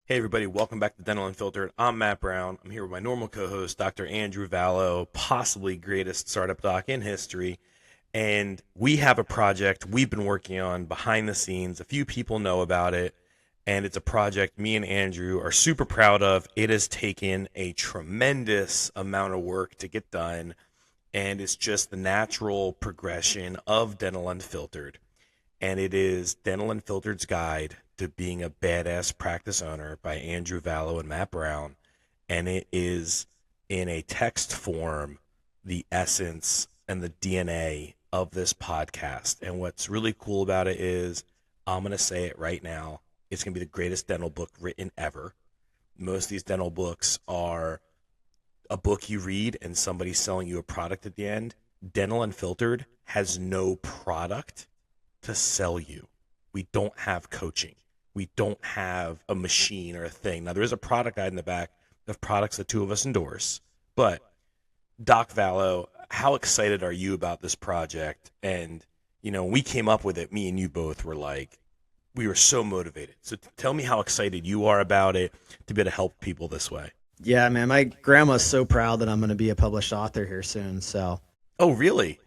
Hey everybody, welcome back to Dental Unfiltered. I'm Matt Brown. I'm here with my normal co-host, Dr. Andrew Vallow, possibly greatest startup doc in history. And we have a project we've been working on behind the scenes. A few people know about it, and it's a project me and Andrew are super proud of. It has taken a tremendous amount of work to get done, and it's just the natural progression of Dental Unfiltered, and it is Dental Unfiltered's Guide to Being a Badass Practice Owner by Andrew Vallow and Matt Brown. And it is in a text form, the essence and the DNA of this podcast. And what's really cool about it is, I'm going to say it right now, it's going to be the greatest dental book written ever. Most of these dental books are a book you read and somebody's selling you a product at the end. Dental Unfiltered has no product to sell you. We don't have coaching. We don't have a machine or a thing. Now, there is a product guide in the back of products the two of us endorse. But, Doc Vallow, how excited are you about this project? And, when we came up with it, me and you both were like, we were so motivated. So tell me how excited you are about it to be able to help people this way. Yeah, man, my grandma's so proud that I'm going to be a published author here soon. So, Oh, really?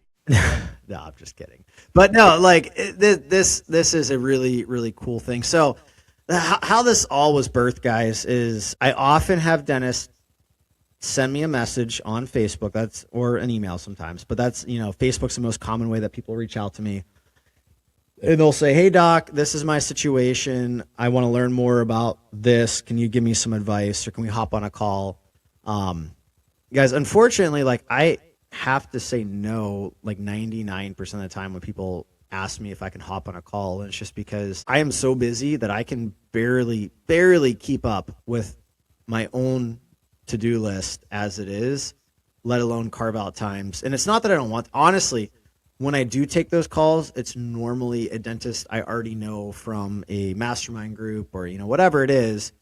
no, I'm just kidding. But no, like this is a really really cool thing. So, how this all was birthed, guys, is I often have dentists send me a message on Facebook. Or an email sometimes, but that's Facebook's the most common way that people reach out to me. And they'll say, "Hey doc, this is my situation. I want to learn more about this. Can you give me some advice, or can we hop on a call?" Guys, unfortunately, like I have to say no like 99% of the time when people ask me if I can hop on a call, and it's just because I am so busy that I can barely keep up with my own to-do list as it is, let alone carve out times. And it's not that I don't want, honestly, when I do take those calls, it's normally a dentist I already know from a mastermind group or whatever it is.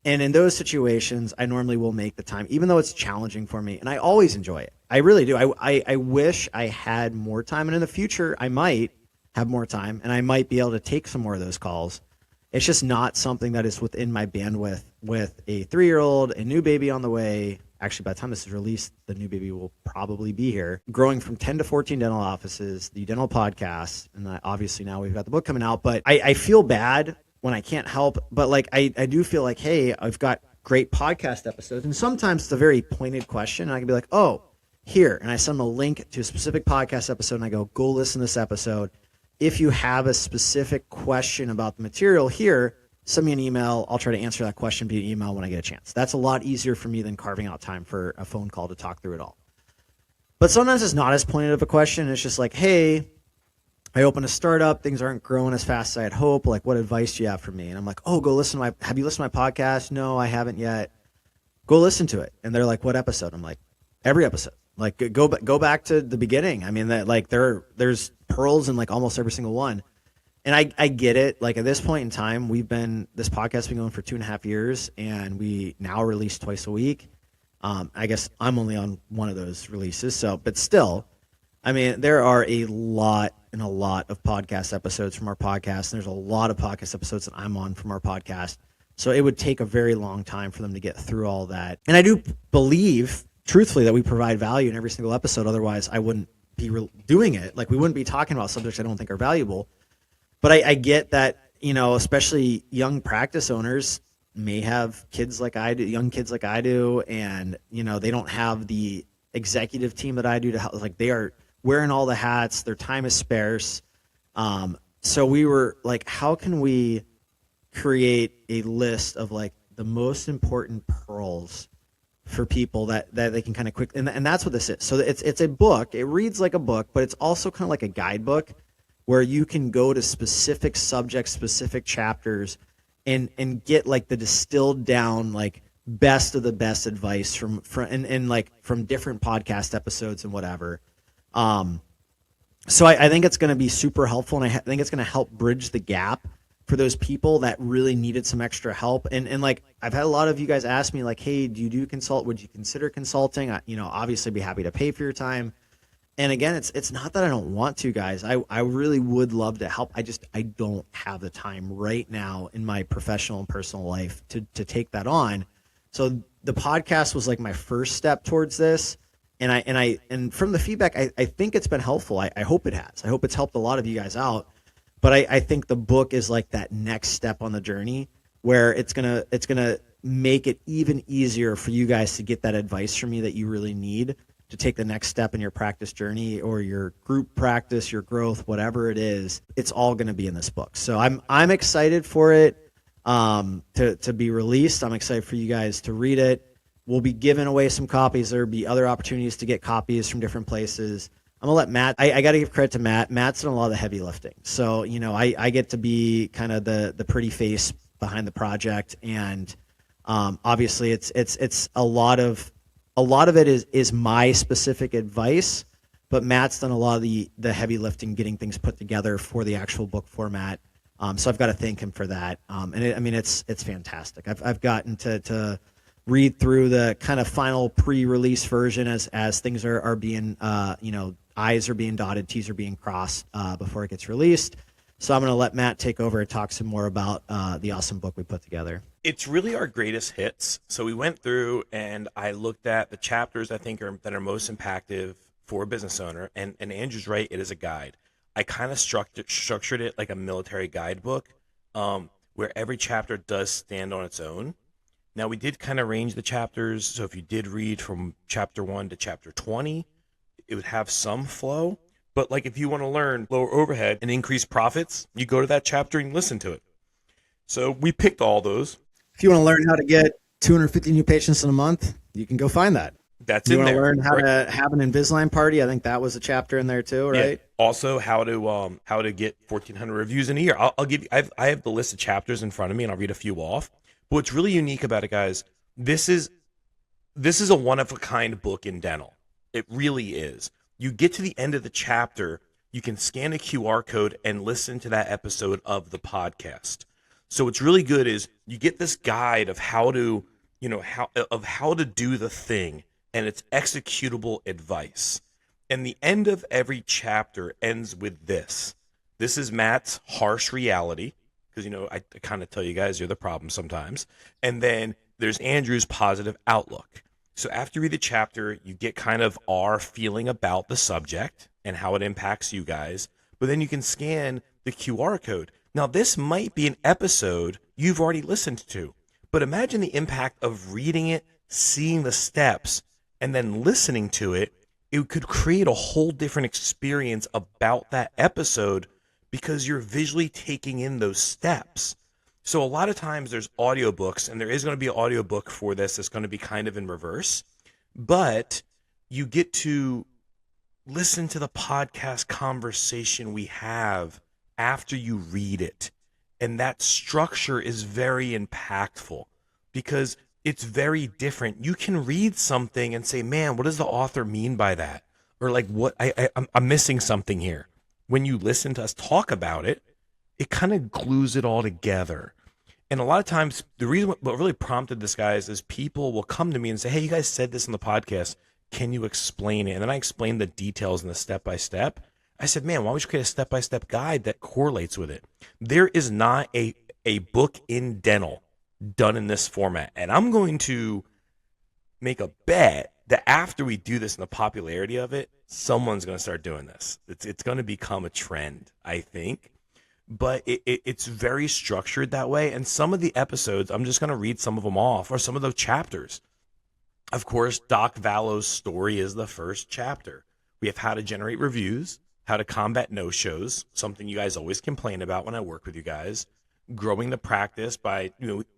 And in those situations, I normally will make the time, even though it's challenging for me. And I always enjoy it. I really do. I wish I had more time. And in the future, I might have more time and I might be able to take some more of those calls. It's just not something that is within my bandwidth with a 3-year-old, a new baby on the way. Actually, by the time this is released, the new baby will probably be here. Growing from 10 to 14 dental offices, the dental podcast, and obviously now we've got the book coming out. But I feel bad when I can't help, but like I do feel like, hey, I've got great podcast episodes, and sometimes it's a very pointed question, and I can be like, oh, here, and I send them a link to a specific podcast episode, and I go listen to this episode. If you have a specific question about the material here, send me an email. I'll try to answer that question via email when I get a chance. That's a lot easier for me than carving out time for a phone call to talk through it all. But sometimes it's not as pointed of a question. It's just like, hey, I open a startup, things aren't growing as fast as I'd hope. Like, what advice do you have for me? And I'm like, oh, have you listened to my podcast? No, I haven't yet. Go listen to it. And they're like, what episode? I'm like, every episode. Like, go back to the beginning. I mean, that like there's pearls in like almost every single one. And I get it. Like at this point in time, this podcast has been going for 2.5 years, and we now release twice a week. I guess I'm only on one of those releases. So, but still, I mean, there are a lot of podcast episodes from our podcast, and there's a lot of podcast episodes that I'm on from our podcast. So it would take a very long time for them to get through all that. And I do believe, truthfully, that we provide value in every single episode. Otherwise, I wouldn't be doing it. Like we wouldn't be talking about subjects I don't think are valuable. But I get that, especially young practice owners may have kids like I do, young kids like I do, and, they don't have the executive team that I do to help. Like they are wearing all the hats, their time is sparse. So we were like, how can we create a list of like the most important pearls for people that they can kind of quick, and that's what this is. So it's a book. It reads like a book, but it's also kind of like a guidebook where you can go to specific subjects, specific chapters, and get like the distilled down like best of the best advice from different podcast episodes and whatever. So I think it's going to be super helpful, and I think it's going to help bridge the gap for those people that really needed some extra help. And like I've had a lot of you guys ask me like, hey, do you do consult? Would you consider consulting? Obviously be happy to pay for your time. And again, it's not that I don't want to, guys. I really would love to help. I don't have the time right now in my professional and personal life to take that on. So the podcast was like my first step towards this. And from the feedback, I think it's been helpful. I hope it has. I hope it's helped a lot of you guys out. But I think the book is like that next step on the journey where it's gonna make it even easier for you guys to get that advice from me that you really need to take the next step in your practice journey or your group practice, your growth, whatever it is. It's all going to be in this book. So I'm excited for it to be released. I'm excited for you guys to read it. We'll be giving away some copies. There'll be other opportunities to get copies from different places. I'm gonna let Matt. I got to give credit to Matt. Matt's done a lot of the heavy lifting. So I get to be kind of the pretty face behind the project, and obviously it's a lot of it is my specific advice, but Matt's done a lot of the heavy lifting, getting things put together for the actual book format. So I've got to thank him for that. It's fantastic. I've gotten to read through the kind of final pre-release version as things are being I's are being dotted, T's are being crossed before it gets released. So I'm going to let Matt take over and talk some more about the awesome book we put together. It's really our greatest hits. So we went through and I looked at the chapters I think that are most impactful for a business owner. And Andrew's right, it is a guide. I kind of structured it like a military guidebook where every chapter does stand on its own. Now, we did kind of range the chapters. So if you did read from chapter 1 to chapter 20, it would have some flow. But like if you want to learn lower overhead and increase profits, you go to that chapter and listen to it. So we picked all those. If you want to learn how to get 250 new patients in a month, you can go find that. That's in there. You want to learn how to have an Invisalign party? I think that was a chapter in there too, right? Yeah. Also, how to get 1,400 reviews in a year. I'll give you. I have the list of chapters in front of me, and I'll read a few off. But what's really unique about it, guys, this is a one of a kind book in dental. It really is. You get to the end of the chapter, you can scan a QR code and listen to that episode of the podcast. So what's really good is you get this guide of how to do the thing, and it's executable advice. And the end of every chapter ends with this. This is Matt's harsh reality, because I kind of tell you guys you're the problem sometimes. And then there's Andrew's positive outlook. So after you read the chapter, you get kind of our feeling about the subject and how it impacts you guys. But then you can scan the QR code. Now, this might be an episode you've already listened to. But imagine the impact of reading it, seeing the steps, and then listening to it. It could create a whole different experience about that episode because you're visually taking in those steps. So a lot of times there's audiobooks, and there is going to be an audiobook for this that's going to be kind of in reverse, but you get to listen to the podcast conversation we have after you read it. And that structure is very impactful because it's very different. You can read something and say, man, what does the author mean by that? Or like, what I'm missing something here. When you listen to us talk about it, it kind of glues it all together. And a lot of times, the reason what really prompted this, guys, is people will come to me and say, hey, you guys said this in the podcast. Can you explain it? And then I explain the details and the step-by-step. I said, man, why don't you create a step-by-step guide that correlates with it? There is not a book in dental done in this format. And I'm going to make a bet that after we do this and the popularity of it, someone's going to start doing this. It's going to become a trend, I think. But it's very structured that way. And some of the episodes, I'm just going to read some of them off, or some of those chapters. Of course, Doc Vallo's story is the first chapter. We have how to generate reviews, how to combat no-shows, something you guys always complain about when I work with you guys. Growing the practice by,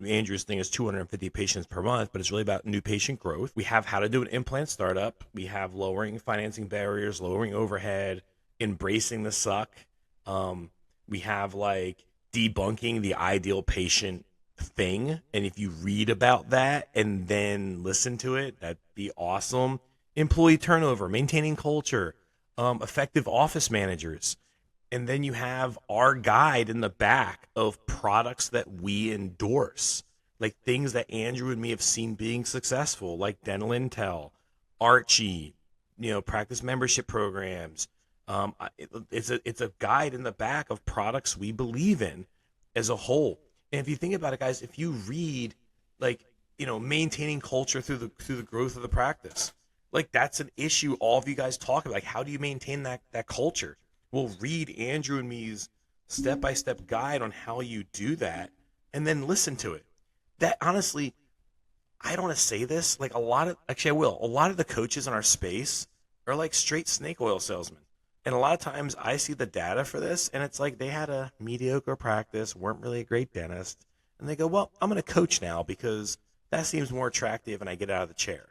Andrew's thing is 250 patients per month, but it's really about new patient growth. We have how to do an implant startup. We have lowering financing barriers, lowering overhead, embracing the suck. We have like debunking the ideal patient thing. And if you read about that and then listen to it, that'd be awesome. Employee turnover, maintaining culture, effective office managers. And then you have our guide in the back of products that we endorse, like things that Andrew and me have seen being successful, like Dental Intel, Archie, practice membership programs. It's a guide in the back of products we believe in as a whole. And if you think about it, guys, if you read like maintaining culture through the growth of the practice, like that's an issue all of you guys talk about. Like, how do you maintain that culture? Well, read Andrew and me's step-by-step guide on how you do that, and then listen to it. That honestly, I don't want to say this, like I will. A lot of the coaches in our space are like straight snake oil salesmen. And a lot of times I see the data for this, and it's like they had a mediocre practice, weren't really a great dentist, and they go, well, I'm going to coach now because that seems more attractive and I get out of the chair.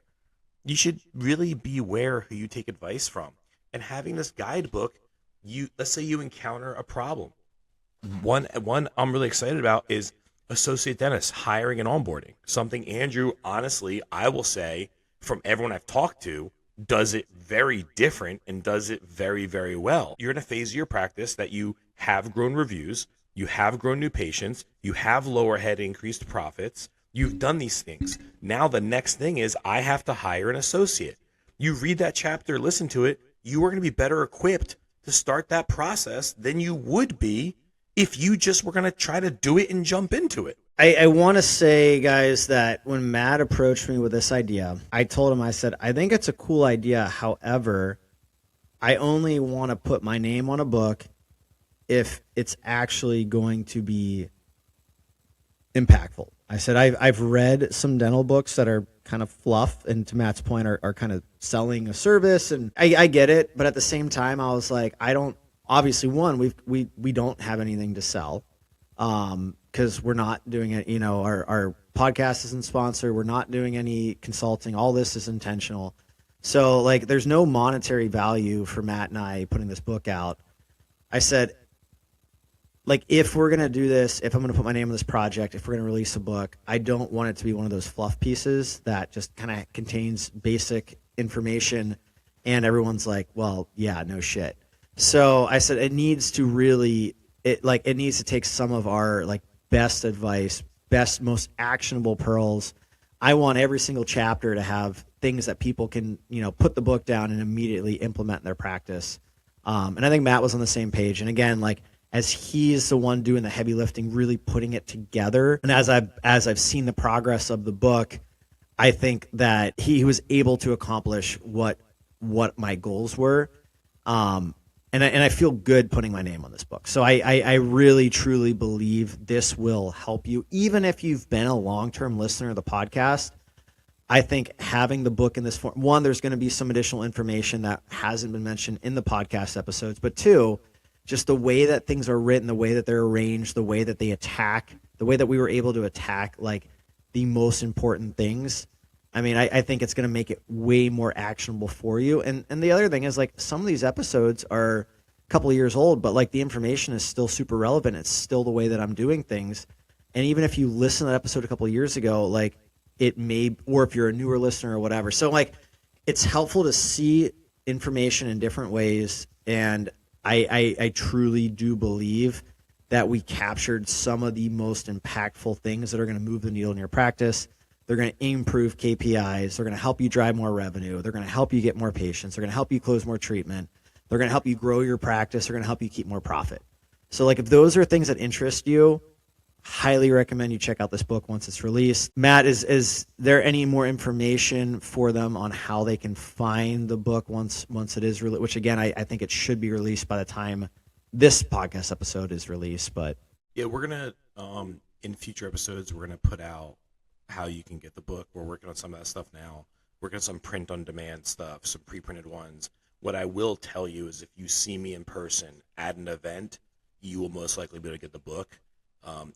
You should really be aware who you take advice from. And having this guidebook, let's say you encounter a problem. One I'm really excited about is associate dentists hiring and onboarding. Something Andrew, honestly, I will say, from everyone I've talked to, does it very different and does it very, very well. You're in a phase of your practice that you have grown reviews, you have grown new patients, you have lower head increased profits, you've done these things. Now the next thing is I have to hire an associate. You read that chapter, listen to it, you are going to be better equipped to start that process than you would be if you just were going to try to do it and jump into it. I want to say, guys, that when Matt approached me with this idea, I told him, I said, I think it's a cool idea. However, I only want to put my name on a book if it's actually going to be impactful. I said, I've read some dental books that are kind of fluff, and to Matt's point, are kind of selling a service, and I get it. But at the same time, I was like, I don't, obviously, one, we don't have anything to sell. Because we're not doing it, our podcast isn't sponsored. We're not doing any consulting. All this is intentional. So like, there's no monetary value for Matt and I putting this book out. I said, like, if we're going to do this, if I'm going to put my name on this project, if we're going to release a book, I don't want it to be one of those fluff pieces that just kind of contains basic information and everyone's like, well, yeah, no shit. So I said, it needs to really, it needs to take some of our like best advice, best, most actionable pearls. I want every single chapter to have things that people can, put the book down and immediately implement in their practice. And I think Matt was on the same page. And again, like, as he's the one doing the heavy lifting, really putting it together, and as I've seen the progress of the book, I think that he was able to accomplish what my goals were. And I feel good putting my name on this book. So I really, truly believe this will help you. Even if you've been a long-term listener of the podcast, I think having the book in this form, one, there's going to be some additional information that hasn't been mentioned in the podcast episodes, but two, just the way that things are written, the way that they're arranged, the way that they attack, the way that we were able to attack like the most important things. I mean, I think it's going to make it way more actionable for you. And the other thing is, like, some of these episodes are a couple of years old, but like the information is still super relevant. It's still the way that I'm doing things. And even if you listen to that episode a couple of years ago, like, it may, or if you're a newer listener or whatever. So like, it's helpful to see information in different ways. And I truly do believe that we captured some of the most impactful things that are going to move the needle in your practice. They're going to improve KPIs. They're going to help you drive more revenue. They're going to help you get more patients. They're going to help you close more treatment. They're going to help you grow your practice. They're going to help you keep more profit. So like, if those are things that interest you, highly recommend you check out this book once it's released. Matt, is there any more information for them on how they can find the book once it is released? Which again, I think it should be released by the time this podcast episode is released. But yeah, we're gonna in future episodes we're gonna put out how you can get the book. We're working on some of that stuff now. Working on some print on demand stuff, some pre-printed ones. What I will tell you is, if you see me in person at an event, you will most likely be able to get the book.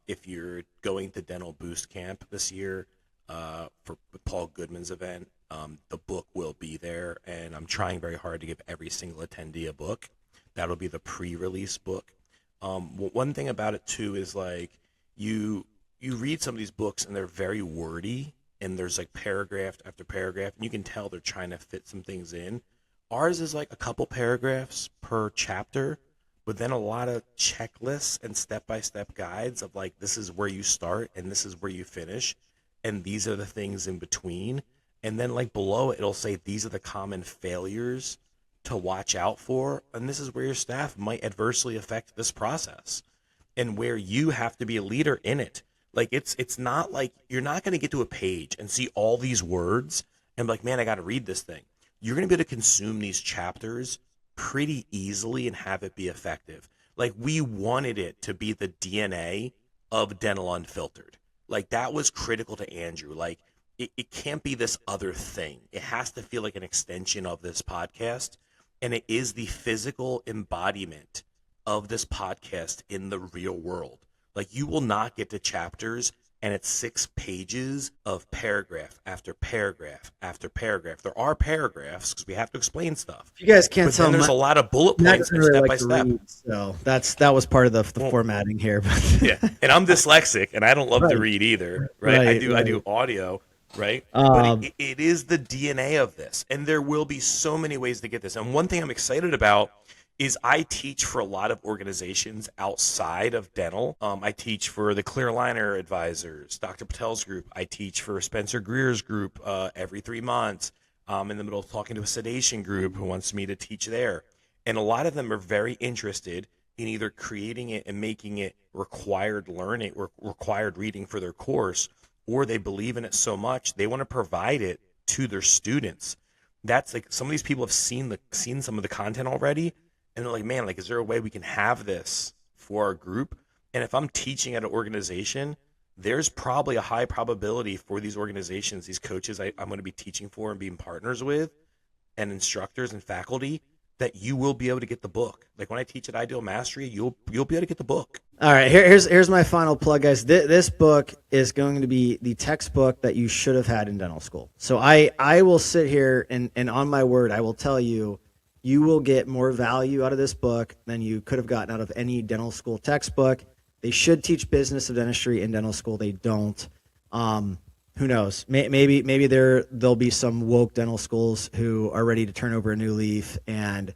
If you're going to Dental Boost Camp this year for Paul Goodman's event, the book will be there, and I'm trying very hard to give every single attendee a book. That'll be the pre-release book. One thing about it too is, like, you read some of these books and they're very wordy, and there's like paragraph after paragraph, and you can tell they're trying to fit some things in. Ours is like a couple paragraphs per chapter, but then a lot of checklists and step-by-step guides of like, this is where you start and this is where you finish, and these are the things in between. And then like below it, it'll say these are the common failures to watch out for. And this is where your staff might adversely affect this process and where you have to be a leader in it. Like it's not like you're not going to get to a page and see all these words and be like, man, I got to read this thing. You're going to be able to consume these chapters pretty easily and have it be effective. Like we wanted it to be the DNA of Dental Unfiltered. Like that was critical to Andrew. Like it can't be this other thing. It has to feel like an extension of this podcast. And it is the physical embodiment of this podcast in the real world. Like you will not get to chapters and it's 6 pages of paragraph after paragraph after paragraph. There are paragraphs because we have to explain stuff. You guys can't but tell. Then there's a lot of bullet points and step by step. So that was part of the formatting here. Yeah, and I'm dyslexic and I don't love to read either. Right? I do audio. Right. But it is the DNA of this. And there will be so many ways to get this. And one thing I'm excited about is I teach for a lot of organizations outside of dental. I teach for the Clear Aligner Advisors, Dr. Patel's group. I teach for Spencer Greer's group every 3 months. I'm in the middle of talking to a sedation group who wants me to teach there. And a lot of them are very interested in either creating it and making it required learning or required reading for their course, or they believe in it so much they want to provide it to their students. That's like some of these people have seen some of the content already, and they're like, man, like, is there a way we can have this for our group? And if I'm teaching at an organization, there's probably a high probability for these organizations, these coaches I'm going to be teaching for and being partners with, and instructors and faculty, that you will be able to get the book. Like when I teach at Ideal Mastery, you'll be able to get the book. All right, here's my final plug, guys. This book is going to be the textbook that you should have had in dental school. So I will sit here and on my word, I will tell you, you will get more value out of this book than you could have gotten out of any dental school textbook. They should teach business of dentistry in dental school. They don't. Who knows? Maybe there'll be some woke dental schools who are ready to turn over a new leaf and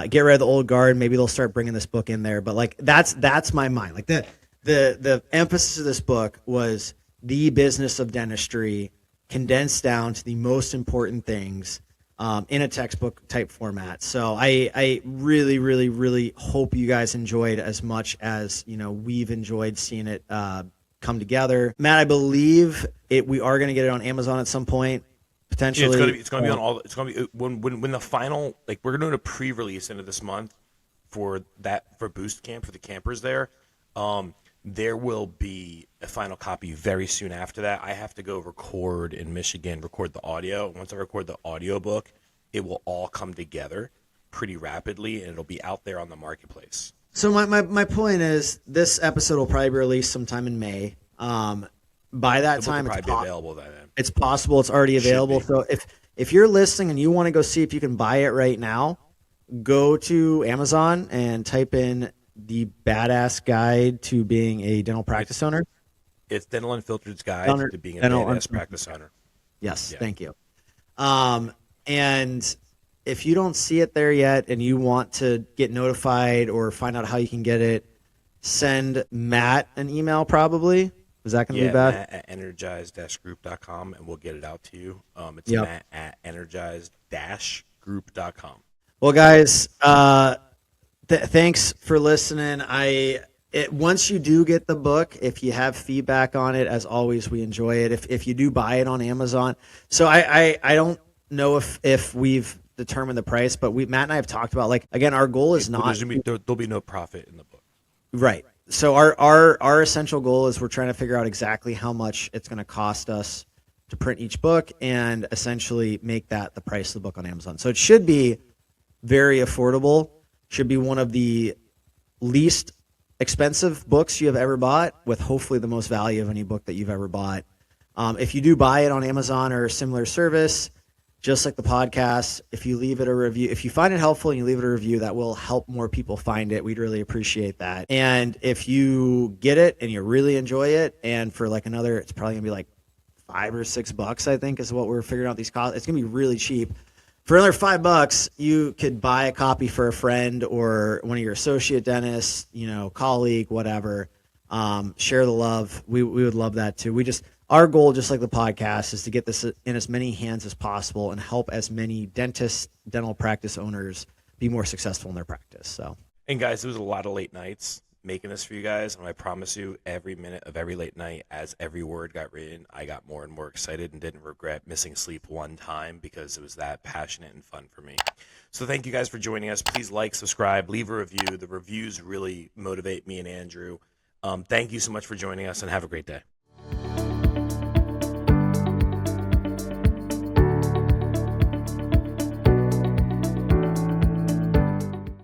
get rid of the old guard. Maybe they'll start bringing this book in there. But like that's my mind. Like the emphasis of this book was the business of dentistry condensed down to the most important things in a textbook type format. So I really, really, really hope you guys enjoyed as much as we've enjoyed seeing it come together. Matt, I believe we are going to get it on Amazon at some point. Potentially, yeah, it's going to be on all. It's going to be when the final, like, we're doing a pre-release into this month for Boost Camp for the campers there. There will be a final copy very soon after that. I have to go record in Michigan, record the audio. Once I record the audio book, it will all come together pretty rapidly, and it'll be out there on the marketplace. So my point is, this episode will probably be released sometime in May. By that time, it's probably available then. It's possible it's already available. So if you're listening and you want to go see if you can buy it right now, go to Amazon and type in the Badass Guide to Being a Dental Practice Owner. It's Dental Unfiltered's Guide to Being a Badass Practice Owner. Yes, yeah. Thank you. And if you don't see it there yet and you want to get notified or find out how you can get it, send Matt an email probably. Is that going to be bad? Matt at energized-group.com, and we'll get it out to you. It's Matt at energized-group.com. Well, guys, thanks for listening. Once you do get the book, if you have feedback on it, as always, we enjoy it. If you do buy it on Amazon, so I don't know if we've determined the price, but Matt and I have talked about, like, again, our goal is not there'll be no profit in the book, right? So our essential goal is we're trying to figure out exactly how much it's going to cost us to print each book and essentially make that the price of the book on Amazon. So it should be very affordable. Should be one of the least expensive books you have ever bought, with hopefully the most value of any book that you've ever bought. If you do buy it on Amazon or a similar service, just like the podcast, if you leave it a review, if you find it helpful and you leave it a review, that will help more people find it. We'd really appreciate that. And if you get it and you really enjoy it, and for like another, it's probably gonna be like $5 or $6, I think, is what we're figuring out these costs. It's gonna be really cheap. For another $5, you could buy a copy for a friend or one of your associate dentists, colleague, whatever. Share the love. We would love that too. our goal, just like the podcast, is to get this in as many hands as possible and help as many dentists, dental practice owners be more successful in their practice. So, And guys, there was a lot of late nights making this for you guys, and I promise you, every minute of every late night, as every word got written, I got more and more excited and didn't regret missing sleep one time because it was that passionate and fun for me. So thank you guys for joining us. Please like, subscribe, leave a review. The reviews really motivate me and Andrew. Thank you so much for joining us, and have a great day.